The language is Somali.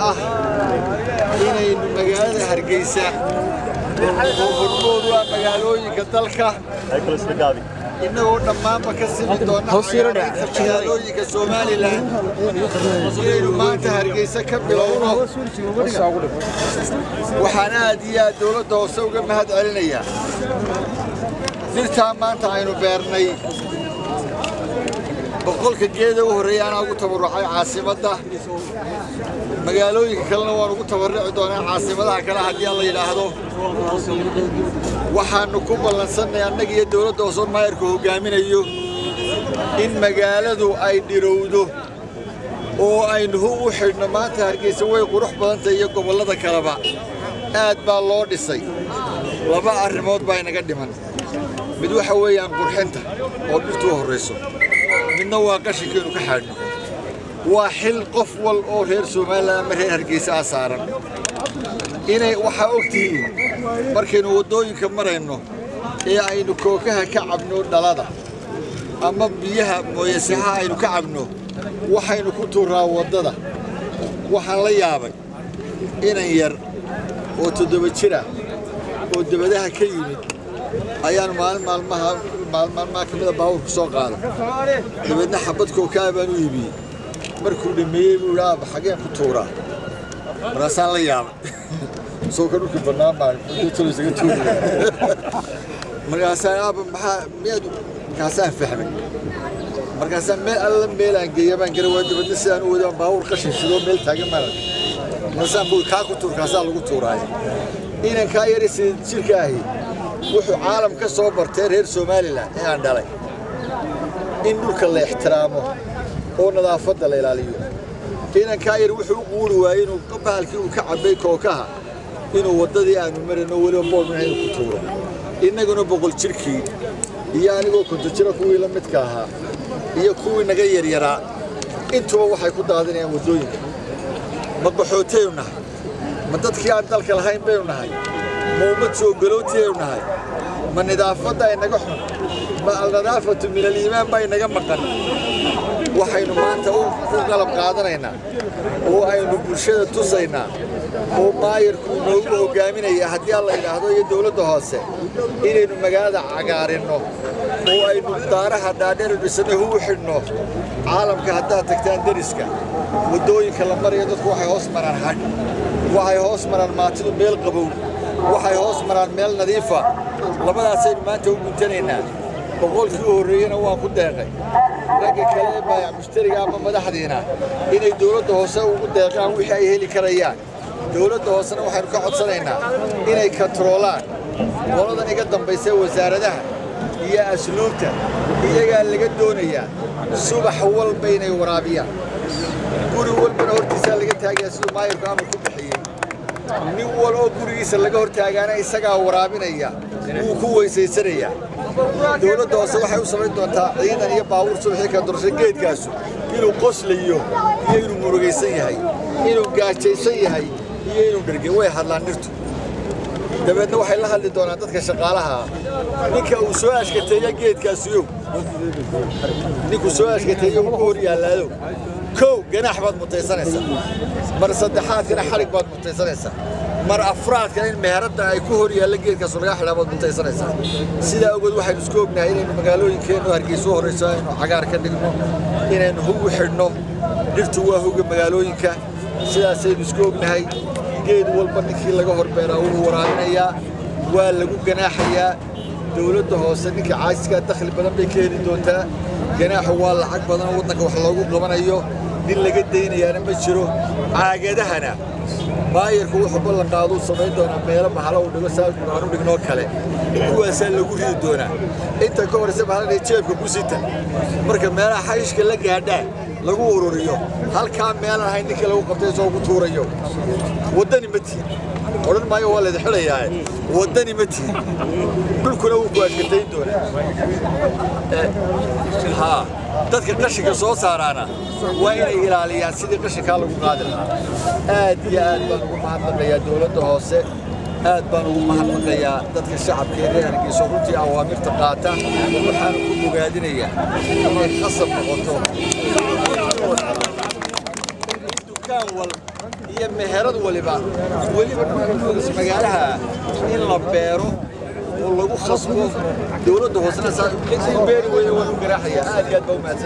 إني مجال هرجيسة وبرمود ومجالوي كتلك إنه لما بكسب دونا مجالوي كسومالي لا إنه ما تهرجيسة كبلونه وحنا ديا دولة دوسوق مهد علينا نرتام ما تعينوا بيرني بقول كجيدة وهريانا وتبرعي عاصمة مقالوي كلنا ونقول تبرع دونا عاصمة كلا هدي الله يلاحظه وحنكم بلنسنا أنك يدور دوسون ما يركوه جامين أيوه إن مقالده أي درودو أو أين هو حنا ما تهرجي سوي قروح بدن تيجوا والله ذكربا آد بالله دسي لبا الرماد بين قدمان بدو حوي عن قرحنته وبرتوه الرئيس من نواقش كانوا كحدنا وحل قفول أو هير سومالا مرهي هرجيس أسارا إني وحاوكتي مركين ودوين كمرينه إيه أينو كوكها كعبنو دلادا أما بيها مويسها أينو كعبنو وحينو كنتو راوددا وحان لا يابay inay yar oo 7 jira oo dibadaha ka yimid ayaan maalmaha kamida baawur ku soo qaaday dibadna xabad kookaa baan u iibiyay markuu dhameeyay buu raab xagee ku tuuraa marasaan la yaabay soo kanu ku barnaamij intuu tulisaga tuuray marasaan aab maxaa miyad kaasaan fahmay markaas meel alla meel aan geeyay garawaa dibadda sidaan u wadaan baawur qashin sidoo meel taagan maran markaas buu ka ku tuurkaas lagu tuuray inaan ka yarisay jirkaahi wuxuu caalam ka soo bartay reer Soomaaliland ee aan dhalay in dhulka la ixtiraamo oo nadaafadda la ilaaliyo inaan ka yar wuxuu quuri waayay inuu qabaalkii uu ka cabay kookaha inuu wadadii aanu marino waliba boodna ku tuuro inaguna boqol jirkii iyo anigoo kunta jira kuwii la midka ahaa iyo kuwii naga yaryaraa intuba waxay ku daadinayaan wadooyinka ma qaxooteeyo nahay ma dadkii aan dalka lahayn baynu nahay ma ummad soo galooteeyo nahay ma nadaafadda ay naga xun ma al-nadaafatu min al-iimaan bay naga maqan waxaynu maanta u qalab qaadanaynaa oo aynu bulshada tusaynaa oo maayirku noogu hogaaminaya haddii alla yiraahdo iyo dawladda hoose inaynu magaalada cagaarino oo aynu daaraha dhaadheer dhisano u xidhno caalamka hadda tagtaan dariska wadooyinka la mariyo dadku waxay hoos maraan hag waxay hoos maraan maatidu meel qabow waxay hoos maraan meel nadiif ah labadaas ay maanta u guntanaynaa boqolkii horeeyana waan ku deeqay laga kale baa mushtariga ama madaxdiina inay dawladda hoose ugu deeqaan wixii ay heli karayaan dawladda hoosena waxaynu ka codsanaynaa inay controlaan qoladan iga dambeysay wasaaradaha iyo asluubta iyaga laga doonayaa subax walba inay waraabiyaan guri walba hortiisa laga taagayaa sidoo maayirku amar ku bixiyay nin walba gurigiisa laga hortaagaana isaga waraabinaya uu ku weysaysanaya dawladda hoose waxay u samayn doontaa ciidan iyo baawur subaxii ka dorshay geedkaas inuu qoslayo iyo inuu murugaysan yahay inuu gaajaysan yahay iyo inuu dhergay way hadlaan nirtu dabeedna waxay la hadli doonaan dadka shaqaalaha ninka uu soo ashkateeyo geedkaas ninku soo ashkateeyo ku hor yaalaado kow ganax baad mutaysanaysaa mar saddexaadkana xarig baad mutaysanaysaa mar afraadkana in meherada ay ku hor yaalla geedkaas laga xidhabaad mutaysanaysaa sidaa ogood waxaynu isku ognahay inaynu magaalooyinkeenu Hargeysa horeyso aynu cagaar ka dhigno inaynu hubi xidhno dhirtu waa hubi magaalooyinka sidaasaynu isku ognahay geed walba ninkii laga horbeeraa uu waraabinayaa waa lagu ganaaxayaa dawladda hoose ninka caaska dakhli badan bay ka heli doontaa ganaaxu waa lacag badan waddanka wax loogu qabanayo nin laga daynayaana ma jiro caagadahana maayirku wuxuu ballan qaado samayn doonaa meelo maxalo u dhigo saal aanu dhigno kale kuwaas lagu ridi doonaa inta ka horeysa maxalada jeebka ku sita marka meelaha xayishka la gaadhaa lagu ururiyo halka meel ahayn ninka lagu qabtay soo ku tuurayo wadani mati oran maayo waa la xirayaa wadani mati dhulkuna uu ku ashkatay doonaa ha dadka qashinka soo saarana waa inay ilaaliyaan sidii qashinka lagu qaadi lahaa aad iyo aad baan ugu mahadnaqayaa dawladda hoose aad baan ugu mahadnaqayaa dadka shacabka ee Hargeysa runtii awaamirta qaata waxaan ku bogaadinayaa inay khasab noqoto دوكان هي مهرد ولبا مقالها إن لبيرو والله خصبه دولته وصلنا صار إنتي بيري ويقولوا جراحية هذه قد بومات